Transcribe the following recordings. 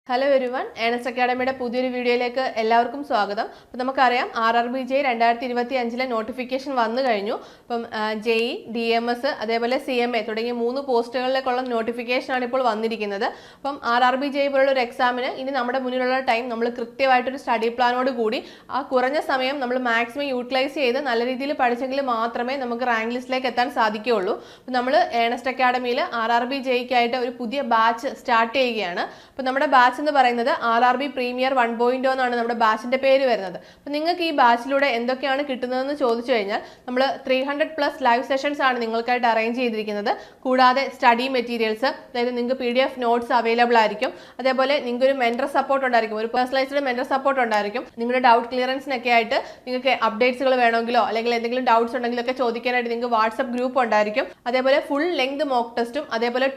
Hello everyone, Ernest അക്കാഡമിയുടെ പുതിയൊരു വീഡിയോയിലേക്ക് എല്ലാവർക്കും സ്വാഗതം. അപ്പോൾ നമുക്കറിയാം RRBJ 2025 നോട്ടിഫിക്കേഷൻ വന്നു കഴിഞ്ഞു. അപ്പം JEE, DMS അതേപോലെ CMA തുടങ്ങിയ 3 പോസ്റ്റുകളിലേക്കുള്ള നോട്ടിഫിക്കേഷനാണ് ഇപ്പോൾ വന്നിരിക്കുന്നത്. അപ്പം RRBJ പോലുള്ള ഒരു എക്സാമിന് ഇനി നമ്മുടെ മുന്നിലുള്ള ടൈം നമ്മൾ കൃത്യമായിട്ടൊരു സ്റ്റഡി പ്ലാനോട് കൂടി ആ കുറഞ്ഞ സമയം നമ്മൾ മാക്സിമം യൂട്ടിലൈസ് ചെയ്ത് നല്ല രീതിയിൽ പഠിച്ചെങ്കിൽ മാത്രമേ നമുക്ക് റാങ്ക് ലിസ്റ്റിലേക്ക് എത്താൻ സാധിക്കുകയുള്ളൂ. അപ്പം നമ്മൾ ഏണസ്റ്റ് അക്കാഡമിയിൽ RRBJയ്ക്കായിട്ട് ഒരു പുതിയ ബാച്ച് സ്റ്റാർട്ട് ചെയ്യുകയാണ്. അപ്പം നമ്മുടെ ബാച്ച് എന്ന് പറയുന്നത് RRB പ്രീമിയർ 1.0 എന്നാണ് നമ്മുടെ ബാച്ചിന്റെ പേര് വരുന്നത്. അപ്പം നിങ്ങൾക്ക് ഈ ബാച്ചിലൂടെ എന്തൊക്കെയാണ് കിട്ടുന്നതെന്ന് ചോദിച്ചു കഴിഞ്ഞാൽ നമ്മൾ 300+ ലൈവ് സെഷൻസ് ആണ് നിങ്ങൾക്കായിട്ട് അറേഞ്ച് ചെയ്തിരിക്കുന്നത്. കൂടാതെ സ്റ്റഡി മെറ്റീരിയൽസ്, അതായത് നിങ്ങൾക്ക് PDF നോട്ട്സ് അവൈലബിൾ ആയിരിക്കും. അതേപോലെ നിങ്ങൾക്ക് ഒരു മെന്റർ സപ്പോർട്ട് ഉണ്ടായിരിക്കും, ഒരു പേഴ്സണലൈസ്ഡ് മെന്റർ സപ്പോർട്ട് ഉണ്ടായിരിക്കും. നിങ്ങളുടെ ഡൗട്ട് ക്ലിയറൻസിനൊക്കെ ആയിട്ട് നിങ്ങൾക്ക് അപ്ഡേറ്റ്സുകൾ വേണമെങ്കിലോ അല്ലെങ്കിൽ എന്തെങ്കിലും ഡൗട്ട്സ് ഉണ്ടെങ്കിലോ ഒക്കെ ചോദിക്കാനായിട്ട് നിങ്ങൾക്ക് വാട്സ്ആപ്പ് ഗ്രൂപ്പ് ഉണ്ടായിരിക്കും. അതേപോലെ ഫുൾ ലെങ്ത് മോക്ക് ടെസ്റ്റും അതേപോലെ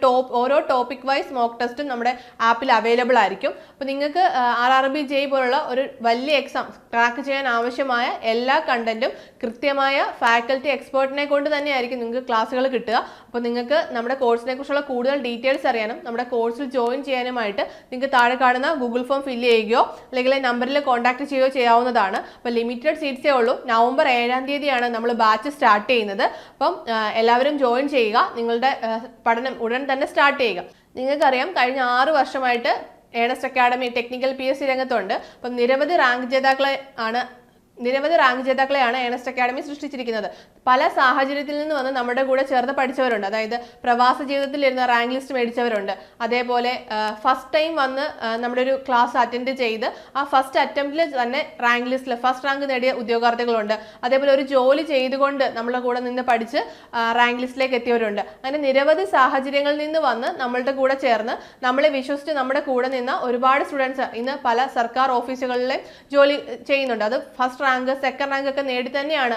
ഓരോ ടോപ്പിക് വൈസ് മോക്ക് ടെസ്റ്റും നമ്മുടെ ആപ്പിൽ അവൈലബിൾ ആയിരിക്കും. അപ്പോൾ നിങ്ങൾക്ക് RRBJ പോലുള്ള ഒരു വലിയ എക്സാം ക്രാക്ക് ചെയ്യാൻ ആവശ്യമായ എല്ലാ കണ്ടന്റും കൃത്യമായ ഫാക്കൽറ്റി എക്സ്പേർട്ടിനെ കൊണ്ട് തന്നെയായിരിക്കും നിങ്ങൾക്ക് ക്ലാസ്സുകൾ കിട്ടുക. അപ്പോൾ നിങ്ങൾക്ക് നമ്മുടെ കോഴ്സിനെ കുറിച്ചുള്ള കൂടുതൽ ഡീറ്റെയിൽസ് അറിയാനും നമ്മുടെ കോഴ്സിൽ ജോയിൻ ചെയ്യാനുമായിട്ട് നിങ്ങൾക്ക് താഴെ കാണുന്ന ഗൂഗിൾ ഫോം ഫില്ല് ചെയ്യുകയോ അല്ലെങ്കിൽ നമ്പറിൽ കോൺടാക്ട് ചെയ്യുകയോ ചെയ്യാവുന്നതാണ്. അപ്പോൾ ലിമിറ്റഡ് സീറ്റ്സേ ഉള്ളൂ. നവംബർ 7-ാം തീയതിയാണ് നമ്മൾ ബാച്ച് സ്റ്റാർട്ട് ചെയ്യുന്നത്. അപ്പം എല്ലാവരും ജോയിൻ ചെയ്യുക. നിങ്ങളുടെ പഠനം ഉടൻ തന്നെ സ്റ്റാർട്ട് ചെയ്യുക. നിങ്ങൾക്കറിയാം, കഴിഞ്ഞ 6 വർഷമായിട്ട് ഏണസ്റ്റ് അക്കാഡമി ടെക്നിക്കൽ PSC രംഗത്തുണ്ട്. അപ്പം നിരവധി റാങ്ക് ജേതാക്കളെയാണ് ഏണസ്റ്റ് അക്കാഡമി സൃഷ്ടിച്ചിരിക്കുന്നത്. പല സാഹചര്യത്തിൽ നിന്ന് വന്ന് നമ്മുടെ കൂടെ ചേർന്ന് പഠിച്ചവരുണ്ട്. അതായത് പ്രവാസ ജീവിതത്തിൽ ഇരുന്ന റാങ്ക് ലിസ്റ്റ് മേടിച്ചവരുണ്ട്. അതേപോലെ ഫസ്റ്റ് ടൈം വന്ന് നമ്മുടെ ഒരു ക്ലാസ് അറ്റൻഡ് ചെയ്ത് ആ ഫസ്റ്റ് അറ്റംപ്റ്റിൽ തന്നെ റാങ്ക് ലിസ്റ്റിൽ ഫസ്റ്റ് റാങ്ക് നേടിയ ഉദ്യോഗാർത്ഥികളുണ്ട്. അതേപോലെ ഒരു ജോലി ചെയ്തുകൊണ്ട് നമ്മളെ കൂടെ നിന്ന് പഠിച്ച് റാങ്ക് ലിസ്റ്റിലേക്ക് എത്തിയവരുണ്ട്. അങ്ങനെ നിരവധി സാഹചര്യങ്ങളിൽ നിന്ന് വന്ന് നമ്മളുടെ കൂടെ ചേർന്ന് നമ്മളെ വിശ്വസിച്ച് നമ്മുടെ കൂടെ നിന്ന ഒരുപാട് സ്റ്റുഡൻസ് ഇന്ന് പല സർക്കാർ ഓഫീസുകളിലും ജോലി ചെയ്യുന്നുണ്ട്. അത് ഫസ്റ്റ് റാങ്ക്, സെക്കൻഡ് റാങ്ക് ഒക്കെ നേടി തന്നെയാണ്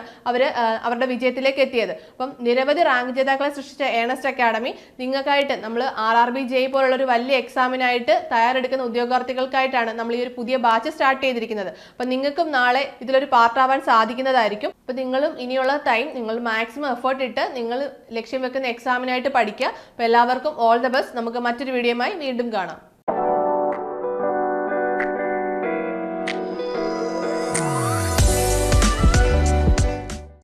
അവരുടെ വിജയത്തിലേക്ക് എത്തിയത്. അപ്പം നിരവധി റാങ്ക് ജേതാക്കളെ സൃഷ്ടിച്ച ഏണസ്റ്റ് അക്കാഡമി നിങ്ങൾക്കായിട്ട് നമ്മൾ RRBJ പോലുള്ള ഒരു വലിയ എക്സാമിനായിട്ട് തയ്യാറെടുക്കുന്ന ഉദ്യോഗാർത്ഥികൾക്കായിട്ടാണ് നമ്മൾ ഈ ഒരു പുതിയ ബാച്ച് സ്റ്റാർട്ട് ചെയ്തിരിക്കുന്നത്. അപ്പം നിങ്ങൾക്കും നാളെ ഇതിലൊരു പാർട്ടാവാൻ സാധിക്കുന്നതായിരിക്കും. അപ്പം നിങ്ങളും ഇനിയുള്ള ടൈം നിങ്ങൾ മാക്സിമം എഫേർട്ട് ഇട്ട് നിങ്ങൾ ലക്ഷ്യം വെക്കുന്ന എക്സാമിനായിട്ട് പഠിക്കുക. അപ്പോൾ എല്ലാവർക്കും ഓൾ ദ ബെസ്റ്റ്. നമുക്ക് മറ്റൊരു വീഡിയോയുമായി വീണ്ടും കാണാം.